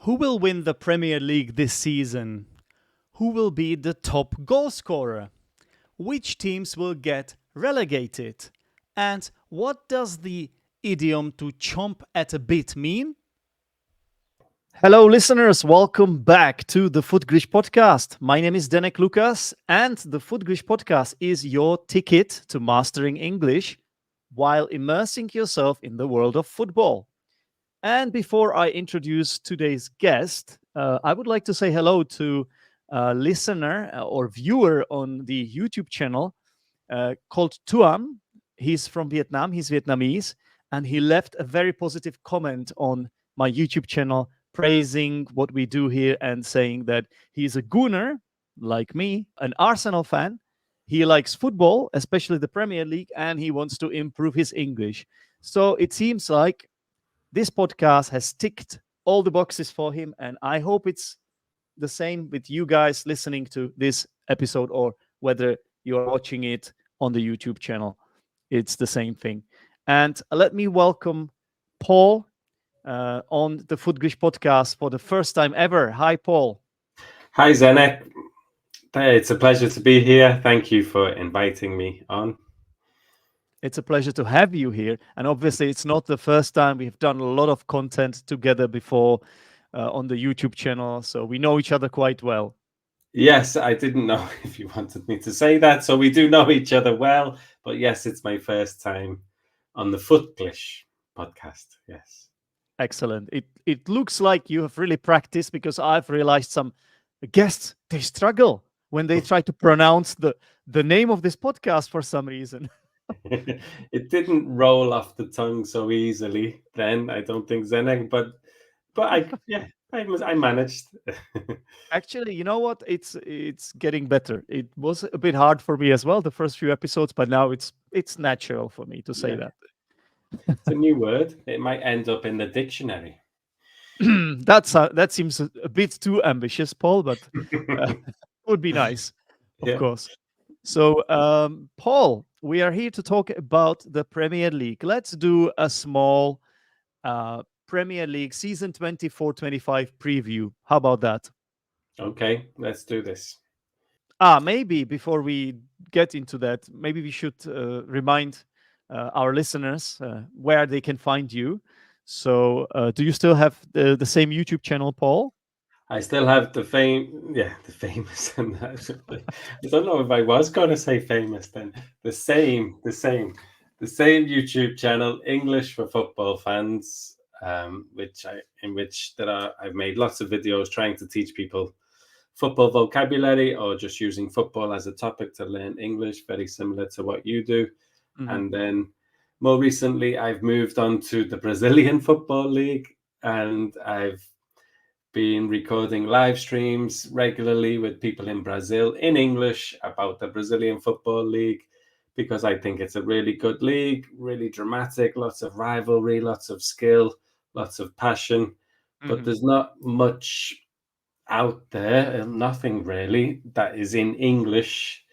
Who will win the Premier League this season? Who will be the top goal scorer? Which teams will get relegated? And what does the idiom to chomp at a bit mean? Hello, listeners. Welcome back to the Footglish Podcast. My name is Zdenek Lucas, and the Footglish Podcast is your ticket to mastering English while immersing yourself in the world of football. And before I introduce today's guest, I would like to say hello to a listener or viewer on the YouTube channel called Tuan. He's from Vietnam, he's Vietnamese, and he left a very positive comment on my YouTube channel, praising what we do here and saying that he's a gooner, like me, an Arsenal fan. He likes football, especially the Premier League, and he wants to improve his English. So it seems like this podcast has ticked all the boxes for him, and I hope it's the same with you guys listening to this episode, or whether you are watching it on the YouTube channel. It's the same thing. And let me welcome Paul on the Footglish Podcast for the first time ever. Hi, Paul. Hi, Zdenek. It's a pleasure to be here. Thank you for inviting me on. It's a pleasure to have you here. And obviously, it's not the first time. We've done a lot of content together before on the YouTube channel, so we know each other quite well. Yes, I didn't know if you wanted me to say that. So we do know each other well. But yes, it's my first time on the Footglish Podcast. Yes. Excellent. It looks like you have really practiced, because I've realized some guests, they struggle when they try to pronounce the name of this podcast for some reason. It didn't roll off the tongue so easily then, I don't think, Zdenek, but I managed. Actually, you know what? It's getting better. It was a bit hard for me as well, the first few episodes, but now it's natural for me to say that. It's a new word. It might end up in the dictionary. That seems a bit too ambitious, Paul, but would be nice, of course. So, Paul, we are here to talk about the Premier League. Let's do a small Premier League season 24-25 preview. How about that? Okay, let's do this. Maybe before we get into that, maybe we should remind our listeners where they can find you. So, do you still have the same YouTube channel, Paul? I still have the famous. And I don't know if I was going to say famous then. The same YouTube channel, English for Football Fans, I've made lots of videos trying to teach people football vocabulary, or just using football as a topic to learn English, very similar to what you do. Mm-hmm. And then more recently, I've moved on to the Brazilian Football League, and I've been recording live streams regularly with people in Brazil in English about the Brazilian Football League, because I think it's a really good league, really dramatic, lots of rivalry, lots of skill, lots of passion. Mm-hmm. But there's not much out there, nothing really, that is in English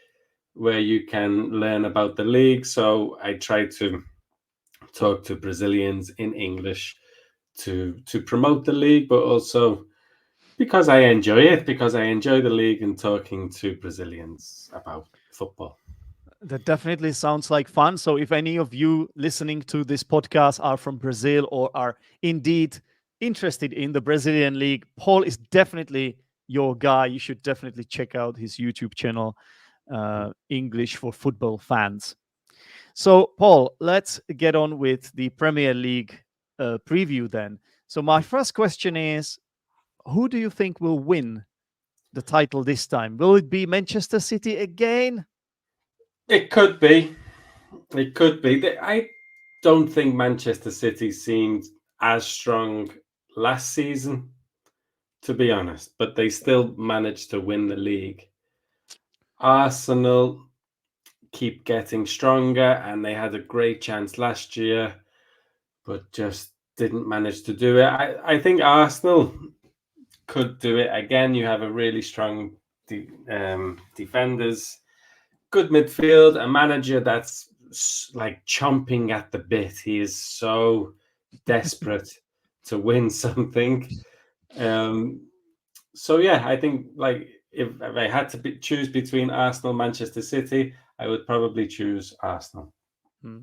where you can learn about the league. So I try to talk to Brazilians in English to promote the league, but also because I enjoy it, because I enjoy the league and talking to Brazilians about football. That definitely sounds like fun. So if any of you listening to this podcast are from Brazil, or are indeed interested in the Brazilian league, Paul is definitely your guy. You should definitely check out his YouTube channel, English for Football Fans. So, Paul, let's get on with the Premier League preview then. So my first question is, who do you think will win the title this time? Will it be Manchester City again? It could be. I don't think Manchester City seemed as strong last season, to be honest, but they still managed to win the league. Arsenal keep getting stronger, and they had a great chance last year, but just didn't manage to do it. I think Arsenal could do it again. You have a really strong defenders, good midfield, a manager that's like chomping at the bit. He is so desperate to win something. Um, so yeah, I think like if I had to choose between Arsenal, Manchester City, I would probably choose Arsenal. Hmm.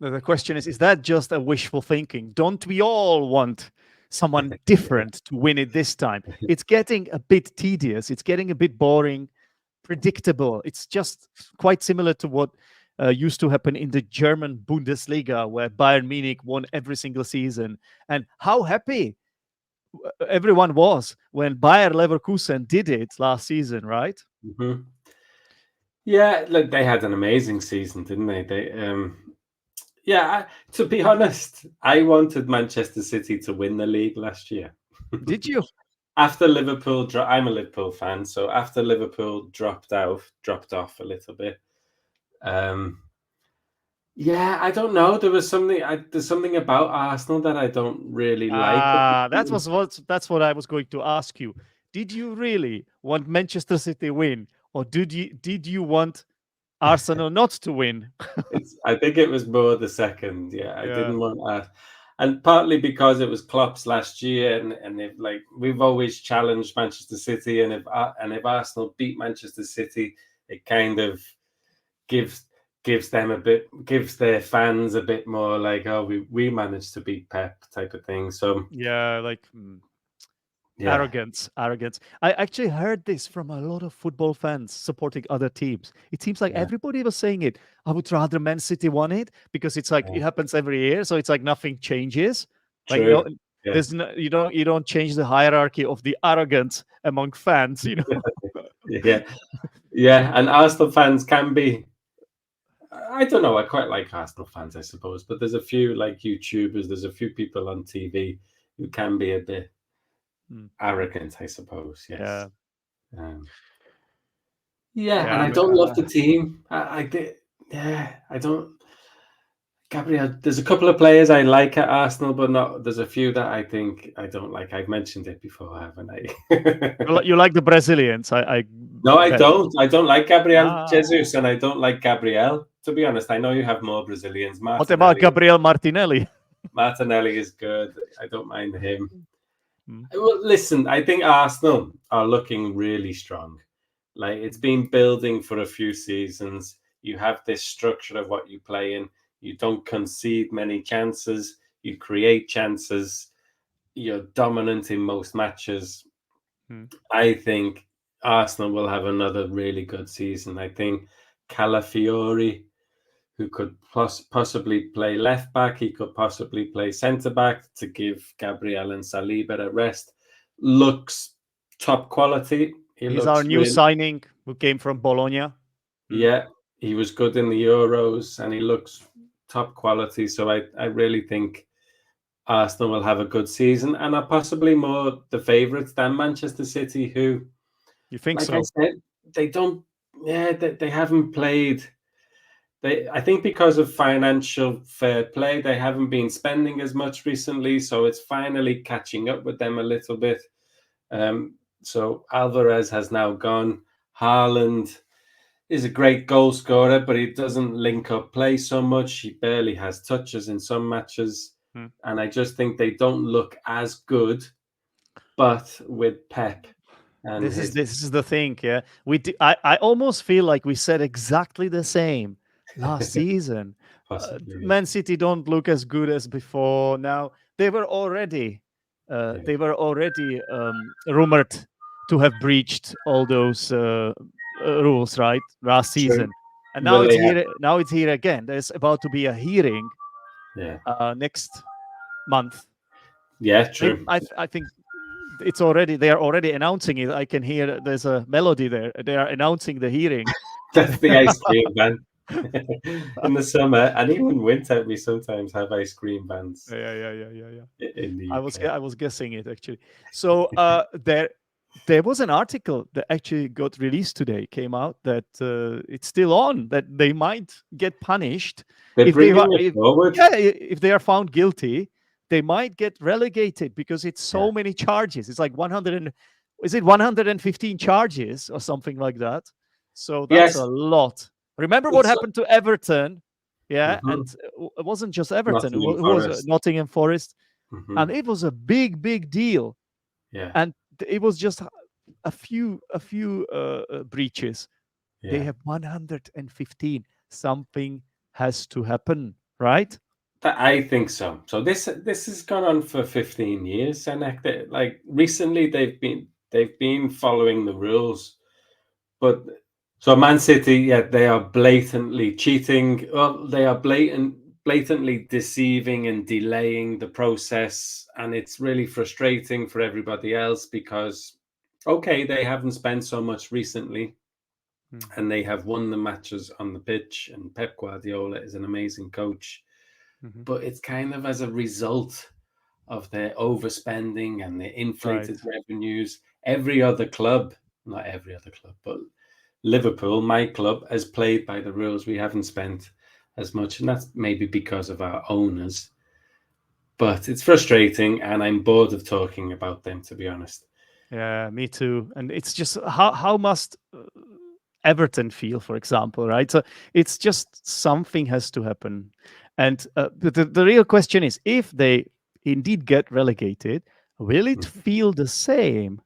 The question is that just a wishful thinking? Don't we all want someone different to win it this time? It's getting a bit tedious. It's getting a bit boring, predictable. It's just quite similar to what used to happen in the German Bundesliga, where Bayern Munich won every single season. And how happy everyone was when Bayer Leverkusen did it last season, right? Mm-hmm. Yeah, look, they had an amazing season, didn't they? Yeah, to be honest, I wanted Manchester City to win the league last year. Did you? After Liverpool, I'm a Liverpool fan, so after Liverpool dropped off a little bit. Yeah, I don't know. There's something about Arsenal that I don't really like. That's what I was going to ask you. Did you really want Manchester City win, or did you want Arsenal not to win? I think it was more the second. Yeah, I Yeah. didn't want that, and partly because it was Klopp's last year, and if like we've always challenged Manchester City, and if Arsenal beat Manchester City, it kind of gives gives their fans a bit more like, oh, we managed to beat Pep type of thing. So Yeah, like yeah, arrogance. I actually heard this from a lot of football fans supporting other teams. It seems like yeah, everybody was saying it. I would rather Man City won it because it's like yeah. it happens every year, so it's like nothing changes. Like True. no, Yeah, there's no, you don't change the hierarchy of the arrogance among fans. You know. yeah, yeah. And Arsenal fans can be. I don't know. I quite like Arsenal fans, I suppose, but there's a few like YouTubers. There's a few people on TV who can be a bit Mm, arrogant, I suppose. Yes. yeah, Um, yeah, and yeah. I don't love the team. I did. Yeah, I don't. Gabriel, there's a couple of players I like at Arsenal, but not. There's a few that I think I don't like. I've mentioned it before, haven't I? You like the Brazilians? I No, I bet. don't. I don't like Gabriel Ah, Jesus, and I don't like Gabriel. To be honest, I know you have more Brazilians. what about Martinelli. Gabriel Martinelli? Martinelli is good. I don't mind him. Mm, Well, listen, I think Arsenal are looking really strong. Like it's been building for a few seasons. You have this structure of what you play in. You don't concede many chances. You create chances. You're dominant in most matches. mm. I think Arsenal will have another really good season. I think Calafiori, who could possibly play left back, he could possibly play centre back to give Gabriel and Saliba a rest. Looks top quality. He He's our looks new really, signing who came from Bologna. Mm. yeah, he was good in the Euros and he looks top quality. So I really think Arsenal will have a good season and are possibly more the favourites than Manchester City, who, You think like I so? said, they don't, yeah, they haven't played. I think because of financial fair play, they haven't been spending as much recently, so it's finally catching up with them a little bit. So Alvarez has now gone. Haaland is a great goal scorer, but he doesn't link up play so much. He barely has touches in some matches, Mm. and I just think they don't look as good. But with Pep and his, This is the thing, yeah. I almost feel like we said exactly the same last season. possibly, Man City don't look as good as before. Now yeah, they were already rumored to have breached all those rules, right? Last true. season, and now Will it's they have? here. Now it's here again. There's about to be a hearing Yeah, next month. yeah, true. I think it's already they are already announcing it. I can hear there's a melody there. They are announcing the hearing. That's the ice cream van. In the summer and even winter, we sometimes have ice cream vans Yeah. in the UK. I was guessing it actually. So there was an article that actually got released today, came out that it's still on that they might get punished They're if they bringing are it forward. if they are found guilty. They might get relegated because it's Yeah. so many charges. It's like 100 and is it 115 charges or something like that? So that's a Yes, lot. Remember what it's happened to Everton? Yeah, and mhm, it wasn't just Everton. Nottingham It was Forest. Nottingham Forest, Mhm, and it was a big deal. Yeah. and it was just a few breaches. They Yeah. have 115. Something has to happen, right? I think so. So this has gone on for 15 years, and like recently they've been following the rules, but so Man City, yeah, they are blatantly cheating. Well, they are blatantly deceiving and delaying the process, and it's really frustrating for everybody else because, okay, they haven't spent so much recently, Mhm, and they have won the matches on the pitch. And Pep Guardiola is an amazing coach, mhm. but it's kind of as a result of their overspending and their inflated Right. revenues. Every other club, not every other club, but Liverpool, my club, has played by the rules. We haven't spent as much, and that's maybe because of our owners. But it's frustrating, and I'm bored of talking about them, to be honest. Yeah, me too. And it's just how must Everton feel, for example, right? So it's just something has to happen. And the real question is, if they indeed get relegated, will it Mhm. feel the same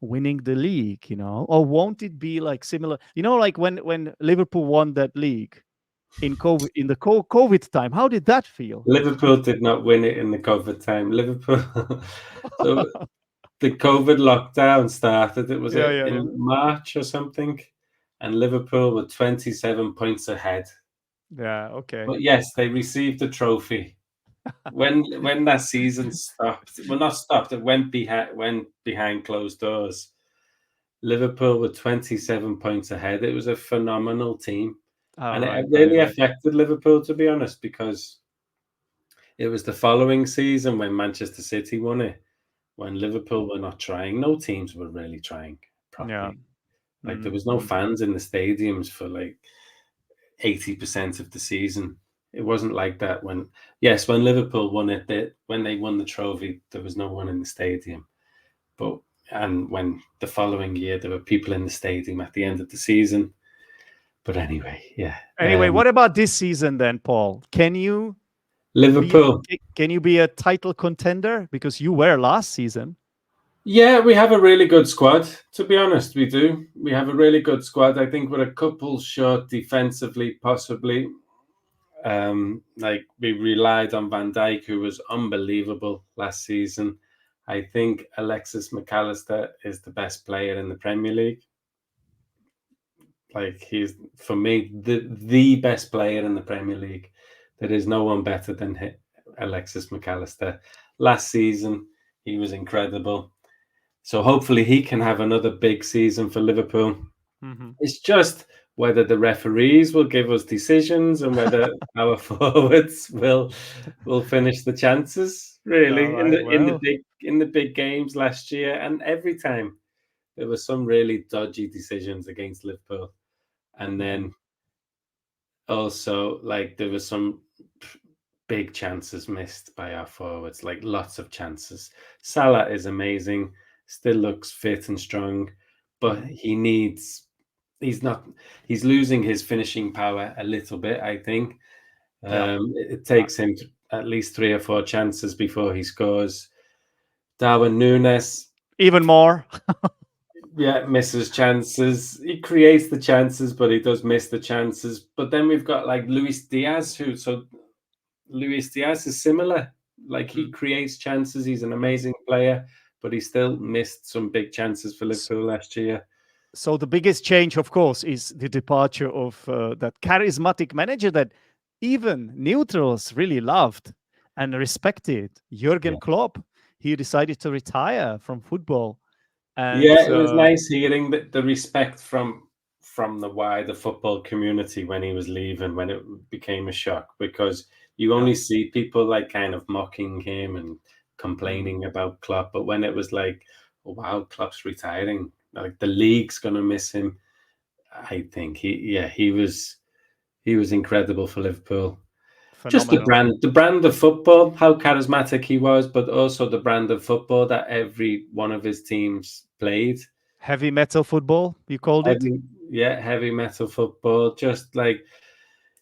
winning the league, or won't it be like similar, like when Liverpool won that league in the COVID time? How did that feel? Liverpool did not win it in the COVID time. Liverpool, so the COVID lockdown started. It was Yeah, yeah, in yeah. March or something, and Liverpool were 27 points ahead. Yeah, okay. But yes, they received the trophy when that season stopped. Well, not stopped. It went behind closed doors. Liverpool were 27 points ahead. It was a phenomenal team, All and it right, right, really right. affected Liverpool, to be honest, because it was the following season when Manchester City won it, when Liverpool were not trying. No teams were really trying Yeah. properly. Like there Mm, was no mm. fans in the stadiums for like 80% of the season. It wasn't like that when, yes, when Liverpool won it, when they won the trophy, there was no one in the stadium. But and when the following year there were people in the stadium at the end of the season. But anyway, yeah. Anyway, what about this season then, Paul? Be Liverpool. can you be a title contender because you were last season? Yeah, we have a really good squad. To be honest, we do. We have a really good squad. I think we're a couple short defensively, possibly. Like we relied on Van Dijk, who was unbelievable last season. I think Alexis McAllister is the best player in the Premier League. Like he's for me the best player in the Premier League. There is no one better than Alexis McAllister. Last season he was incredible. So hopefully he can have another big season for Liverpool. Mhm. It's just whether the referees will give us decisions and whether our forwards will finish the chances. All Really, in right. the Well, big games last year, and every time there were some really dodgy decisions against Liverpool, and mhm. then also like there were some big chances missed by our forwards, like lots of chances. Salah is amazing, still looks fit and strong, but Mhm. he's not he's losing his finishing power a little bit, I think. Yeah. It Uh, takes him at least 3 or 4 chances before he scores. Darwin Nunes, Even more. yeah, misses chances. He creates the chances, but he does miss the chances. But then we've got like Luis Diaz, Luis Diaz is similar. Like he Mm. creates chances. He's an Mm. amazing player, but he still missed some big chances for S- Liverpool last year. So the biggest change, of course, is the departure of that charismatic manager that even neutrals really loved and respected, Yeah. Jurgen Klopp. He decided to retire from football, and Yeah, it was nice hearing the respect from the wider football community when he was leaving, when it became a shock, because you yeah. only see people like kind of mocking him and Mm. complaining about Klopp, but when it was like, oh wow, Klopp's retiring, like the league's gonna miss him. I think he was incredible for Liverpool. Just the Phenomenal. brand of football, how charismatic he was, but also the brand of football that every one of his teams played. Heavy metal football, you called it? Heavy, yeah, heavy metal football. Just like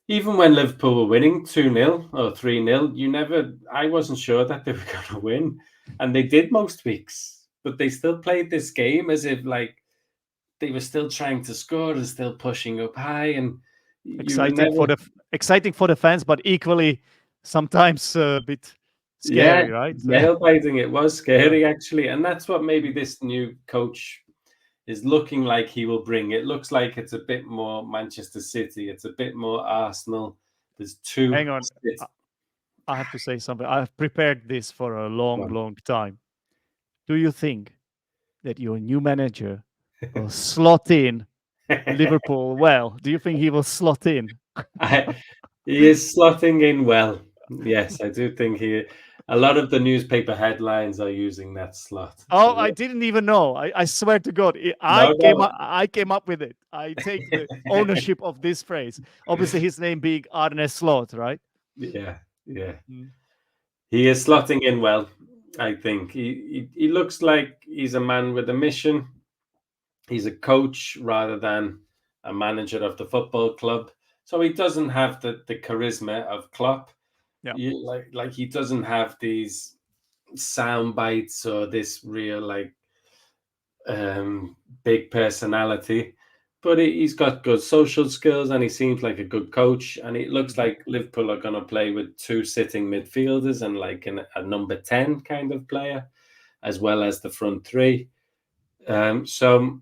even when Liverpool were winning 2-0 or 3-0, I wasn't sure that they were going to win, and they did most weeks. but they still played this game as if like they were still trying to score and still pushing up high, and you were Exciting for never. the fans, but equally sometimes a bit Yeah, scary, right? nail biting. It was Yeah. scary actually, and that's what maybe this new coach is looking like he will bring. It looks like it's a bit more Manchester City. It's a bit more Arsenal. There's two. Hang on. I have to say something. I've prepared this for a long, One. long time. Do you think that your new manager will slot in Liverpool well? Do you think he will slot in? He is slotting in well. Yes, I do think he. A lot of the newspaper headlines are using that slot. Oh, So I didn't even know. I swear to God, no, no. I came up with it. I take the ownership of this phrase. Obviously, his name being Arne Slot, right? Yeah, yeah. Mm. He is Uh, slotting in well. I think he looks like he's a man with a mission. He's a coach rather than a manager of the football club. So he doesn't have the charisma of Klopp. yeah, Like he doesn't have these sound bites or this real like big personality. But he's got good social skills and he seems like a good coach. And it looks mhm, like Liverpool are going to play with two sitting midfielders and like a number 10 kind of player, as well as the front three. So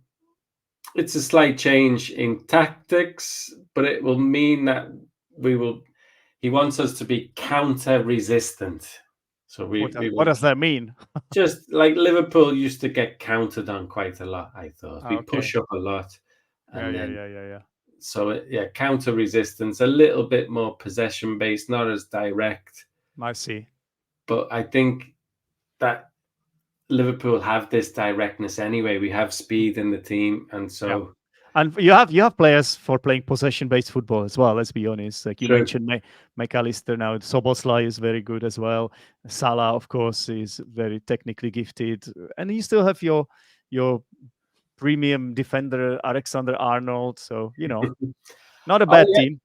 it's a slight change in tactics, but it will mean that we will. He wants us to be counter resistant. So we what will does that mean? just like Liverpool used to get counted on quite a lot. I thought we Okay. push up a lot, Yeah, and yeah, then yeah, yeah, yeah. so yeah, counter resistance, a little bit more possession based, not as direct. I see. But I think that Liverpool have this directness anyway. We have speed in the team, and Yeah. so And you have players for playing possession-based football as well. Let's be honest. Like you true. mentioned, McAllister now. Soboslai is very good as well. Salah, of course, is very technically gifted, and you still have your premium defender Alexander Arnold. So not a Oh bad yeah, team.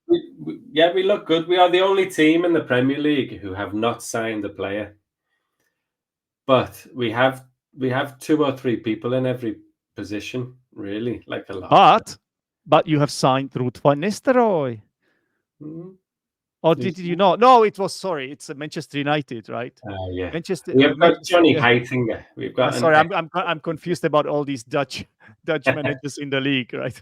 yeah, we look good. We are the only team in the Premier League who have not signed a player, but we have two or three people in every position, really, like a lot. But you have signed Ruud van Nistelrooy. Mhm. Or He's- did you not? No, it was sorry. It's Manchester United, right? yeah, Manchester. we have got Manchester. Johnny Yeah. Heitinger. We've got an Sorry, I'm confused about all these Dutch managers in the league, right?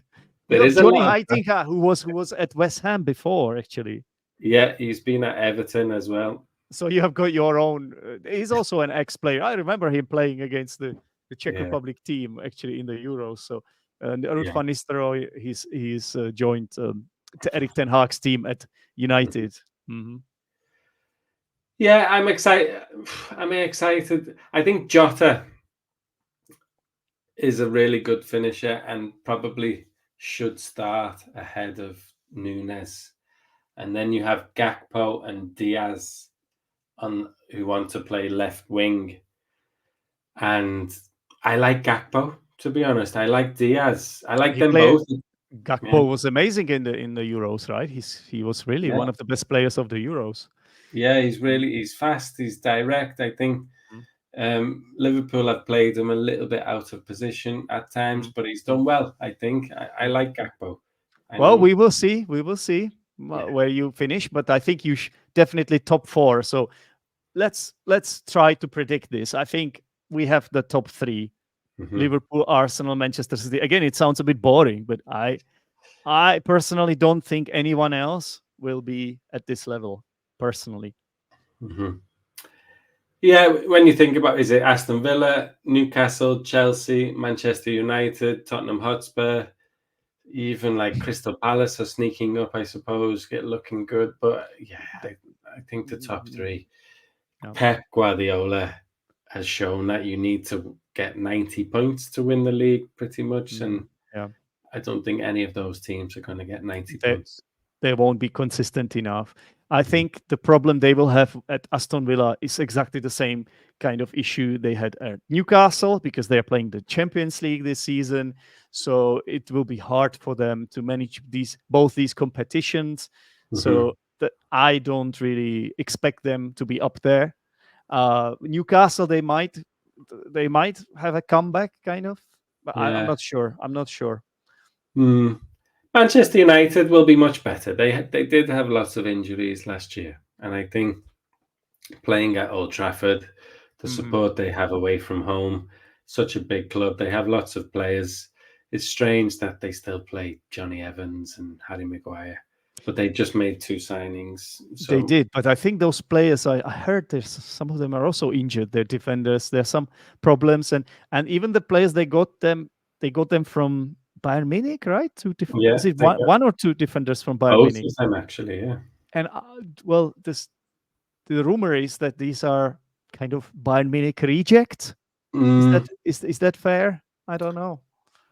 You there have is a Johnny lot. Heitinga, who was at West Ham before, actually. Yeah, he's been at Everton as well. So you have got your own. He's also an ex-player. I remember him playing against the Czech Yeah, Republic team actually in the Euros. So and Ruud yeah. van Nistelrooy, he's joined Erik ten Hag's team at United. Hmm. Yeah, I'm excited. I'm excited. I think Jota is a really good finisher and probably should start ahead of Nunes. And then you have Gakpo and Diaz on who want to play left wing. And I like Gakpo, to be honest. I like Diaz. I like He them played. both. Yeah, Gakpo was amazing in the Euros, right? He was really yeah, one of the best players of the Euros. yeah. He's Mm, really he's fast. He's direct. I think mm, Liverpool have played him a little bit out of position at times, mm, but he's mm, done well. I think I mm, like mm. Gakpo. I Well, know. we will see. We will see Yeah. where you finish, but I think you definitely top four. So let's try to predict this. I think we have the top three: Hmm. Liverpool, Arsenal, Manchester City. Again, it sounds a bit boring, but I personally don't think anyone else will be at this level. Personally, Hmm. Yeah, when you think about, is it Aston Villa, Newcastle, Chelsea, Manchester United, Tottenham Hotspur, even like Crystal Palace are sneaking up, I suppose, get looking good. But yeah, I think the top Mhm. three. Yeah. Pep Guardiola has shown that you need to get 90 points to win the league, pretty much. Mhm. And Yeah. I don't think any of those teams are going to get 90 They points. they won't be consistent enough. I think the problem they will have at Aston Villa is exactly the same kind of issue they had at Newcastle because they are playing the Champions League this season. So it will be hard for them to manage both these competitions. Hmm. So that I don't really expect them to be up there. Newcastle, they might. they might have a comeback, kind of. But I'm Yeah. not sure. I'm not sure. Hmm. Manchester United will be much better. They did have lots of injuries last year, and I think playing at Old Trafford, the Mhm. support they have away from home, such a big club, they have lots of players. It's strange that they still play Johnny Evans and Harry Maguire, but they just made 2 signings. They So did, but I think those players. I heard there's some of them are also injured. They're defenders. There's some problems, and even the players they got them from Bayern Munich, right? yeah, Is it they got one or two defenders from Bayern both Munich? of them actually. Yeah. And well, the rumor is that these are kind of Bayern Munich rejects. Mm, Is that fair? I don't know.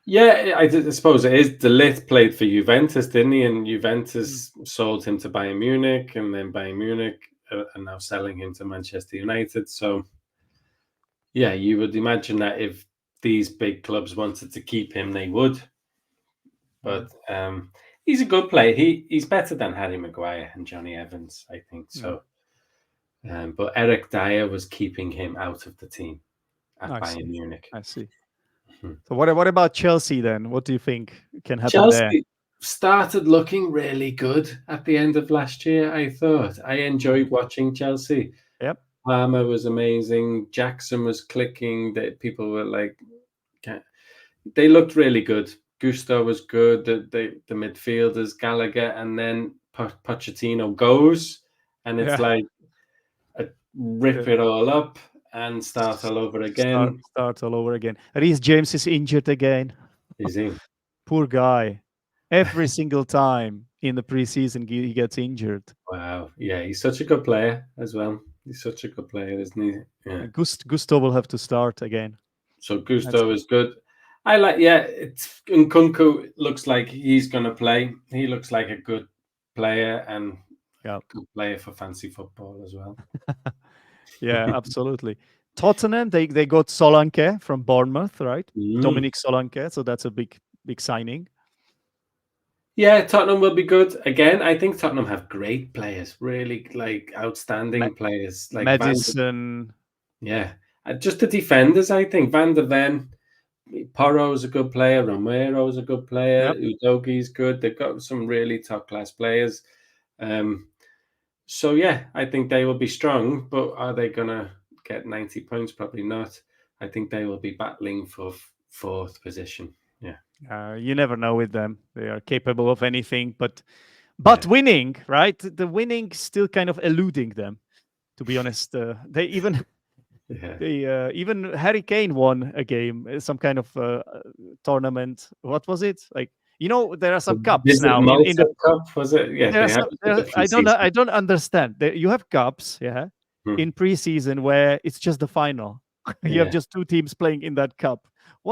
yeah, I suppose it is. De Ligt played for Juventus, didn't he? And Mm. Juventus sold him to Bayern Munich, and then Bayern Munich are now selling him to Manchester United. So, yeah, you would imagine that if these big clubs wanted to keep him, they would. Mm. But he's a good player. He's better than Harry Maguire and Johnny Evans, I think. Mm. So, but Eric Dyer was keeping him out of the team at I Bayern see. Munich. I see. Mhm. So what about Chelsea then? What do you think can happen there? Chelsea started looking really good at the end of last year, I thought. I Mm. enjoyed watching Chelsea. Yep. Palmer was amazing. Jackson was clicking. That people were like, they looked really good. Gusto was good. The midfielders, Gallagher, and then Pochettino goes, and it's Yeah. like rip Yeah. it all up and start all over again. Start all over again. Reece James is injured again. Is he? Poor guy. Every single time in the preseason he gets injured. Wow. Yeah, he's such a good player as well. He's such a good player, isn't he? Yeah. Gusto will have to start again. So That's Gusto is good. I like, yeah, it's Nkunku looks like he's going to play. He looks like a good player and yeah. good player for fancy football as well. Yeah, absolutely. Tottenham, they got Solanke from Bournemouth, right? Mm. Dominic Solanke, so that's a big signing. Yeah, Tottenham will be good. Again, I think Tottenham have great players, really like outstanding players. Like Madison. yeah, just the defenders, I think. Van der Ven, Porro's a good player. Romero's a good player. Yep. Udogi's good. They've got some really top class players. So yeah, I think they will be strong. But are they gonna get 90 points? Probably not. I think they will be battling for fourth position. Yeah. You never know with them. They are capable of anything, but Yeah. winning, right? The winning still kind of eluding them. To be honest, they even Yeah. even Harry Kane won a game, some kind of tournament. What was it? Like there are some cups Visit now in Malta the. Cup, was it? Yeah, There are they have some. it in the I pre-season. don't understand. You have cups, yeah, Hmm. in preseason where it's just the final. You have Yeah, just two teams playing in that cup.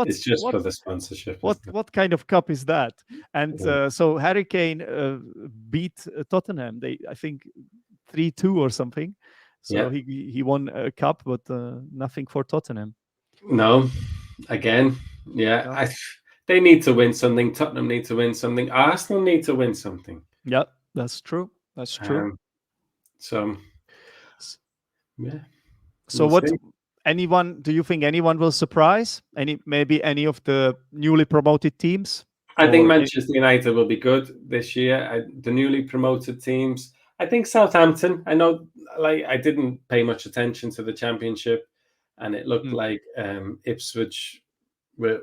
it's just for the sponsorship, isn't it? What kind of cup is that? And Yeah. so Harry Kane beat Tottenham. I think 3-2 or something. So Yeah. he won a cup, but nothing for Tottenham. No, again, yeah. Yeah, They need to win something. Tottenham need to win something. Arsenal need to win something. yeah, that's true. That's true. Um, so S- yeah, So we'll what? see. Anyone? Do you think anyone will surprise? Maybe any of the newly promoted teams? I think Or Manchester United will be good this year. The newly promoted teams. I think Southampton. I know, like I didn't pay much attention to the Championship, and it looked Hmm, like Ipswich were.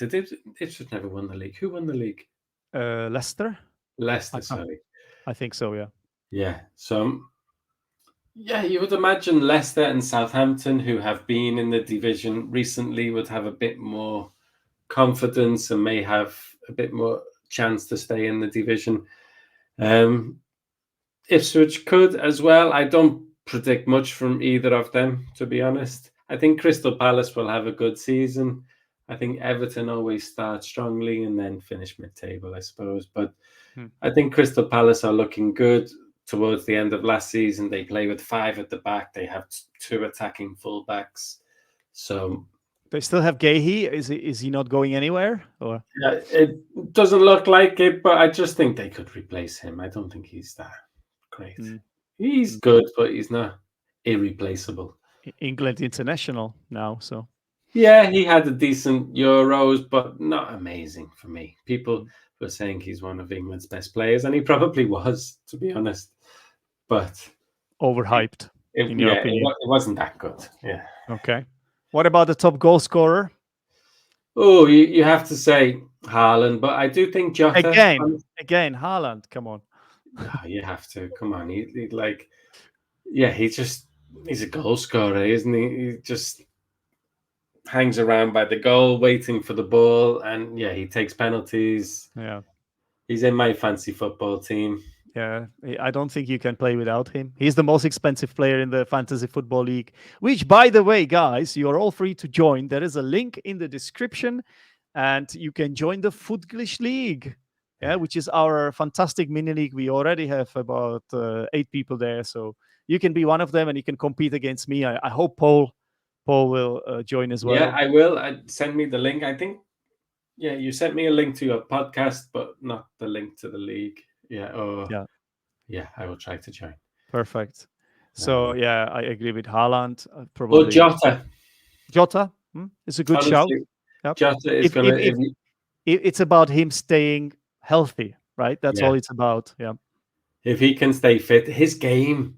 Ipswich never won the league? Who won the league? Leicester? I, Leicester, I sorry. I think so. Yeah. Yeah. So yeah, you would imagine Leicester and Southampton, who have been in the division recently, would have a bit more confidence and may have a bit more chance to stay in the division. Ipswich could as well. I don't predict much from either of them, to be honest. I think Crystal Palace will have a good season. I think Everton always start strongly and then finish mid-table, I suppose. But Hmm. I think Crystal Palace are looking good towards the end of last season. They play with 5 at the back. They have 2 attacking fullbacks. So They still have Gahey. Is he not going anywhere? Or yeah, it doesn't look like it, but I just think they could replace him. I don't think he's that great. Mm, He's mm, good, but he's not irreplaceable. England international now. So Yeah, he had a decent Euros, but not amazing for me. People were saying he's one of England's best players, and he probably was, to be honest. But overhyped, in your yeah, opinion. it wasn't that good. Yeah. Okay. What about the top goal scorer? Oh, you have to say Haaland, but I do think Jota. Again, Haaland. Come on. You have to. Come on. He like, yeah, he's a goal scorer, isn't he? He just hangs around by the goal, waiting for the ball, and yeah, he takes penalties. Yeah. He's in my fancy football team. Yeah, I don't think you can play without him. He's the most expensive player in the Fantasy Football League, which, by the way, guys, you are all free to join. There is a link in the description, and you can join the Footglish League, which is our fantastic mini league. We already have about 8 people there, so you can be one of them, and you can compete against me. I hope Paul will join as well. Yeah, I will. Send me the link. I think, yeah, you sent me a link to your podcast, but not the link to the league. Yeah. Yeah, I will try to join. Perfect. So yeah, I agree with Haaland. Probably. Or Jota. Jota, it's a good shout. Yep. Jota is it's about him staying healthy, right? That's all it's about. Yeah. If he can stay fit, his game,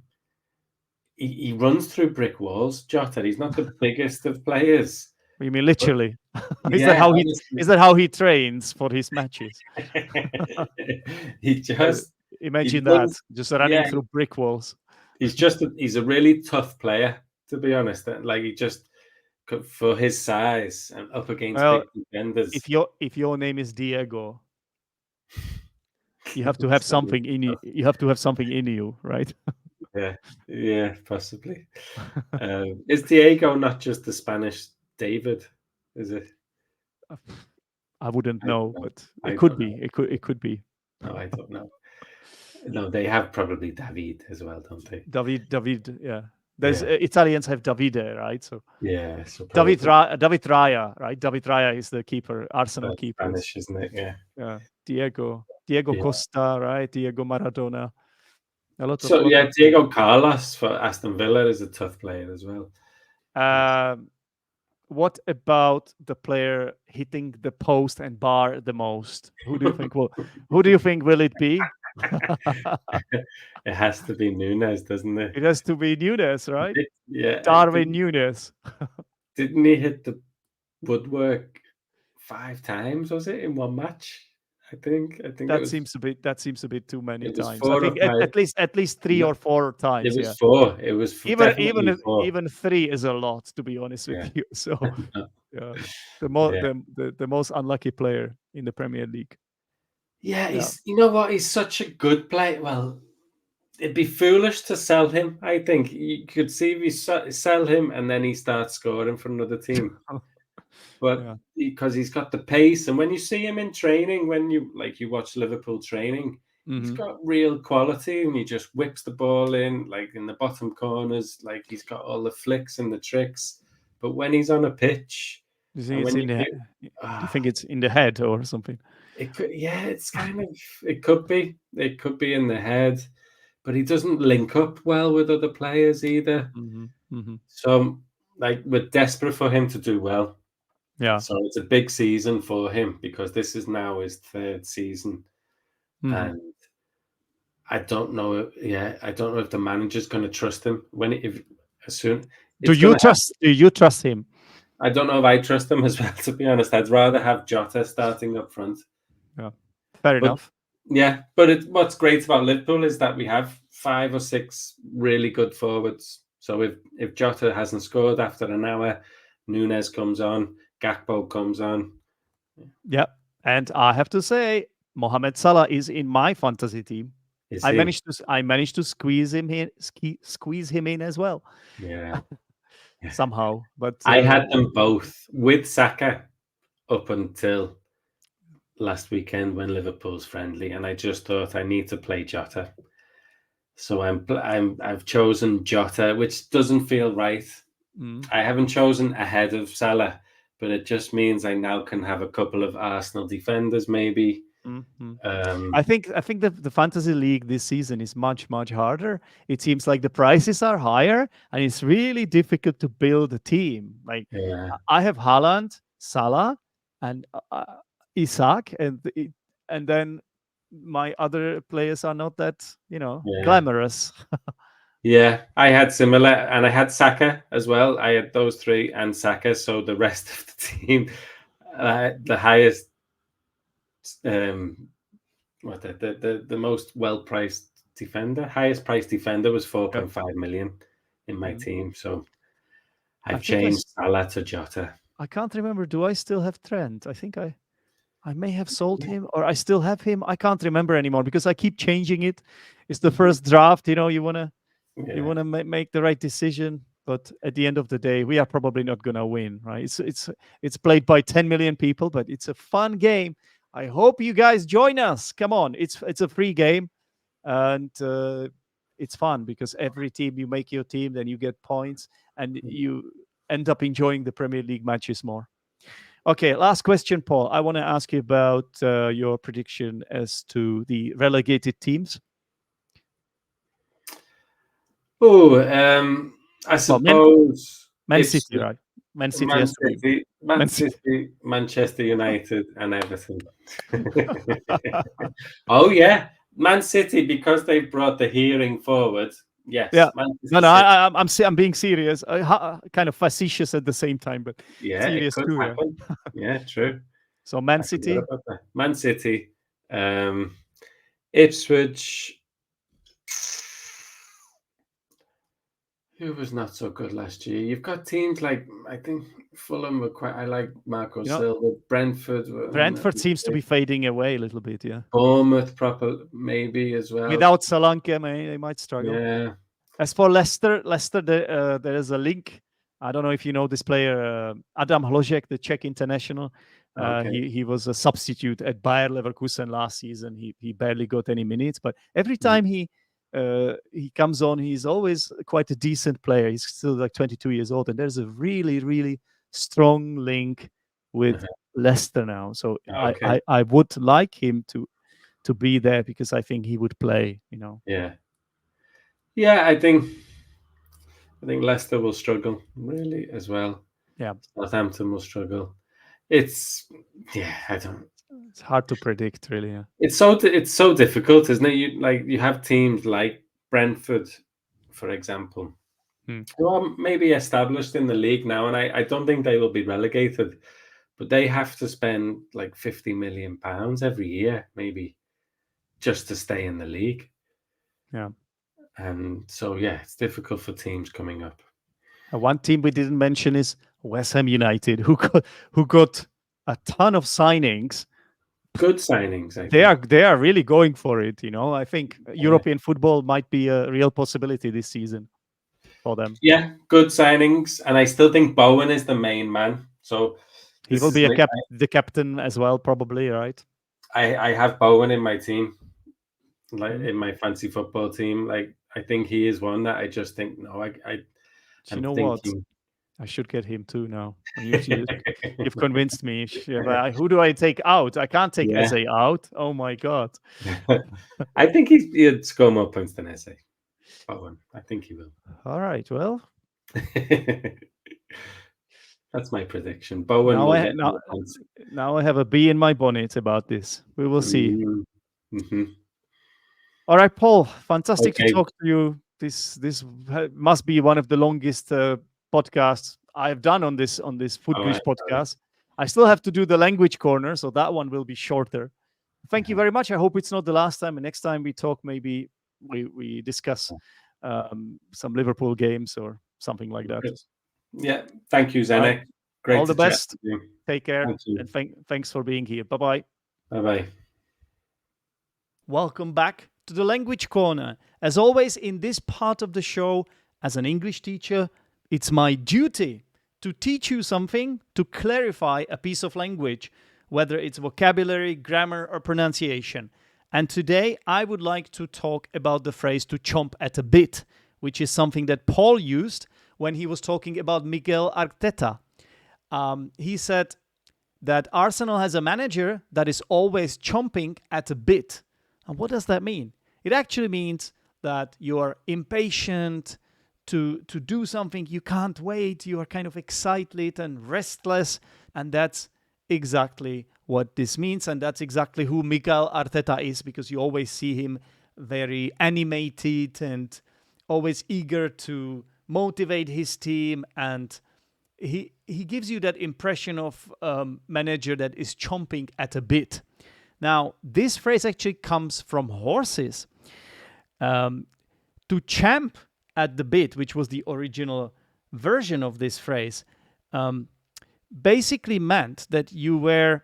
he runs through brick walls. Jota, he's not the biggest of players. You mean literally? Is that how he trains for his matches? He just imagine that, just running through brick walls. He's a really tough player, to be honest. Like, he just, for his size and up against big defenders. If your name is Diego, you have to have something in you. You have to have something in you, right? Yeah, possibly. Is Diego not just the Spanish David? Is it? I wouldn't know, but it could be. It could be. No, I don't know. No, they have probably David as well, don't they? David, yeah. There's Italians have Davide, right? So yeah, so David Raya, right? David Raya is the keeper, Arsenal keeper. Spanish, isn't it? Yeah. Diego Costa, right? Diego Maradona. Diego Carlos for Aston Villa is a tough player as well. What about the player hitting the post and bar the most? Who do you think will it be? It has to be Nunes, doesn't it? It has to be Nunes, right? Yeah. Darwin Nunes. Didn't he hit the woodwork 5 times, was it, in one match? I think that seems a bit too many times. I think at least 3 or 4 times. It was 4. It was even 3 is a lot, to be honest with you. So the most unlucky player in the Premier League. Yeah, you know what? He's such a good player. Well, it'd be foolish to sell him. I think you could see if you sell him and then he starts scoring for another team. But because he's got the pace, and when you see him in training, when you watch Liverpool training, he's got real quality, and he just whips the ball in, like in the bottom corners, like he's got all the flicks and the tricks. But when he's on a pitch, do you think it's in the head or something? It could, it's kind of. It could be in the head, but he doesn't link up well with other players either. So, we're desperate for him to do well. Yeah. So it's a big season for him because this is now his 3rd season, and I don't know. I don't know if the manager's going to trust him Do you trust him? I don't know if I trust him as well. To be honest, I'd rather have Jota starting up front. Yeah, fair enough. Yeah, but what's great about Liverpool is that we have 5 or 6 really good forwards. So if Jota hasn't scored after an hour, Nunes comes on. Gakpo comes on. Yeah, and I have to say, Mohamed Salah is in my fantasy team. I managed to squeeze him in as well. Yeah. Somehow, but I had them both with Saka up until last weekend when Liverpool's friendly, and I just thought I need to play Jota. So I've chosen Jota, which doesn't feel right. I haven't chosen ahead of Salah. But it just means I now can have a couple of Arsenal defenders, maybe. I think the fantasy league this season is much harder. It seems like the prices are higher, and it's really difficult to build a team. Like I have Haaland, Salah, and Isaac, and then my other players are not that glamorous. Yeah, I had similar, and I had Saka as well. I had those three and Saka. So the rest of the team, the highest, the most well priced defender, highest priced defender was 4.5 million in my team. So I've changed Salah to Jota. I can't remember. Do I still have Trent? I think I may have sold him, or I still have him. I can't remember anymore because I keep changing it. It's the first draft. You wanna make the right decision, but at the end of the day, we are probably not gonna win, right? It's played by 10 million people, but it's a fun game. I hope you guys join us. Come on, it's a free game, and it's fun because every team you make your team, then you get points, and you end up enjoying the Premier League matches more. Okay, last question, Paul. I want to ask you about your prediction as to the relegated teams. I suppose Man City, right? Man City, Manchester United, and Everton. Oh yeah, Man City, because they brought the hearing forward. Yes. Yeah. I'm being serious. Kind of facetious at the same time, but serious it could too. Happen. Yeah, true. So Man City. Ipswich. Who was not so good last year? You've got teams like, I think Fulham were quite. I like Marco Silva. Brentford seems to be fading away a little bit. Yeah. Bournemouth, maybe as well. Without Solanke, they might struggle. Yeah. As for Leicester, there is a link. I don't know if you know this player, Adam Hložek, the Czech international. He was a substitute at Bayer Leverkusen last season. He barely got any minutes, but every time he comes on, he's always quite a decent player. He's still like 22 years old, and there's a really strong link with Leicester now. So I would like him to be there because I think he would play. Yeah, I think Leicester will struggle really as well. Yeah, Southampton will struggle. It's hard to predict, really. Yeah. It's so difficult, isn't it? You have teams like Brentford, for example, who are maybe established in the league now, and I don't think they will be relegated, but they have to spend like £50 million every year, maybe, just to stay in the league. Yeah. And so, it's difficult for teams coming up. One team we didn't mention is West Ham United, who got a ton of signings. Good signings. They are really going for it. I think European football might be a real possibility this season for them. Yeah, good signings, and I still think Bowen is the main man. So he will be the captain as well, probably, right? I have Bowen in my team, like in my fancy football team. Like I think he is one that I just think what? I should get him too now. You've convinced me. Who do I take out? I can't take SA out. Oh my God. I think he'd score more points than SA. Bowen. I think he will. All right. Well, that's my prediction. Bowen now I have a bee in my bonnet about this. We will see. Mm-hmm. All right, Paul. Fantastic to talk to you. This must be one of the longest podcasts I've done on this Footglish podcast. I still have to do the language corner, so that one will be shorter. Thank you very much. I hope it's not the last time. And next time we talk, maybe we discuss some Liverpool games or something like that. Yeah. Thank you, Zdenek. Right. Great. All the best. Take care. And thanks for being here. Bye-bye. Bye-bye. Welcome back to the Language Corner. As always, in this part of the show, as an English teacher, it's my duty to teach you something, to clarify a piece of language, whether it's vocabulary, grammar, or pronunciation. And today, I would like to talk about the phrase to chomp at a bit, which is something that Paul used when he was talking about Miguel Arteta. He said, that Arsenal has a manager that is always chomping at a bit. And what does that mean? It actually means that you are impatient to do something. You can't wait. You are kind of excited and restless. And that's exactly what this means. And that's exactly who Mikel Arteta is, because you always see him very animated and always eager to motivate his team. And he gives you that impression of manager that is chomping at a bit. Now, this phrase actually comes from horses. To champ at the bit, which was the original version of this phrase, basically meant that you were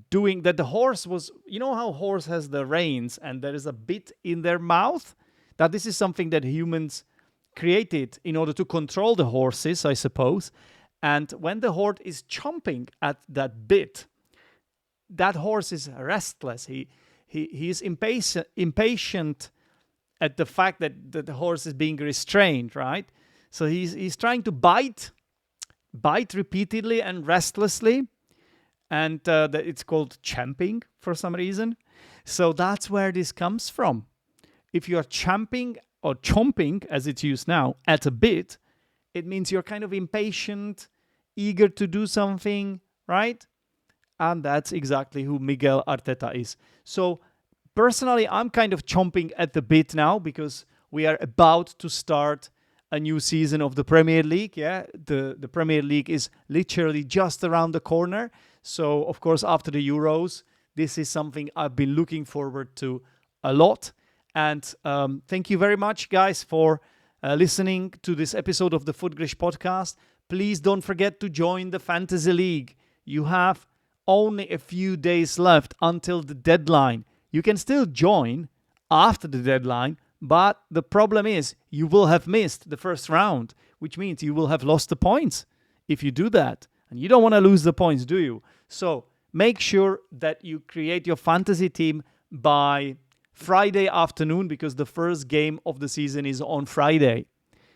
doing that. The horse was, you know how horse has the reins and there is a bit in their mouth? That this is something that humans created in order to control the horses, I suppose. And when the horse is chomping at that bit, that horse is restless. He is impatient at the fact that the horse is being restrained, right? So he's trying to bite repeatedly and restlessly, and it's called champing for some reason. So that's where this comes from. If you are champing or chomping, as it's used now, at a bit, it means you're kind of impatient, eager to do something, right? And that's exactly who Mikel Arteta is. So personally, I'm kind of chomping at the bit now because we are about to start a new season of the Premier League. Yeah, the Premier League is literally just around the corner. So, of course, after the Euros, this is something I've been looking forward to a lot. And thank you very much, guys, for listening to this episode of the Footglish Podcast. Please don't forget to join the Fantasy League. You have only a few days left until the deadline. You can still join after the deadline, but the problem is you will have missed the first round, which means you will have lost the points if you do that. And you don't want to lose the points, do you? So make sure that you create your fantasy team by Friday afternoon, because the first game of the season is on Friday.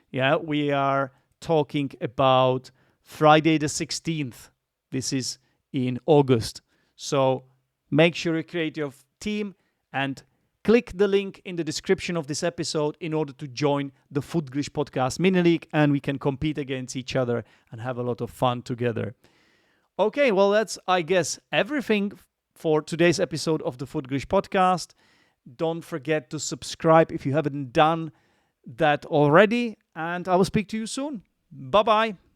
Yeah, we are talking about Friday the 16th. This is in August. So make sure you create your team and click the link in the description of this episode in order to join the Footglish Podcast Mini League, and we can compete against each other and have a lot of fun together. Okay, well, that's, I guess, everything for today's episode of the Footglish Podcast. Don't forget to subscribe if you haven't done that already, and I will speak to you soon. Bye-bye.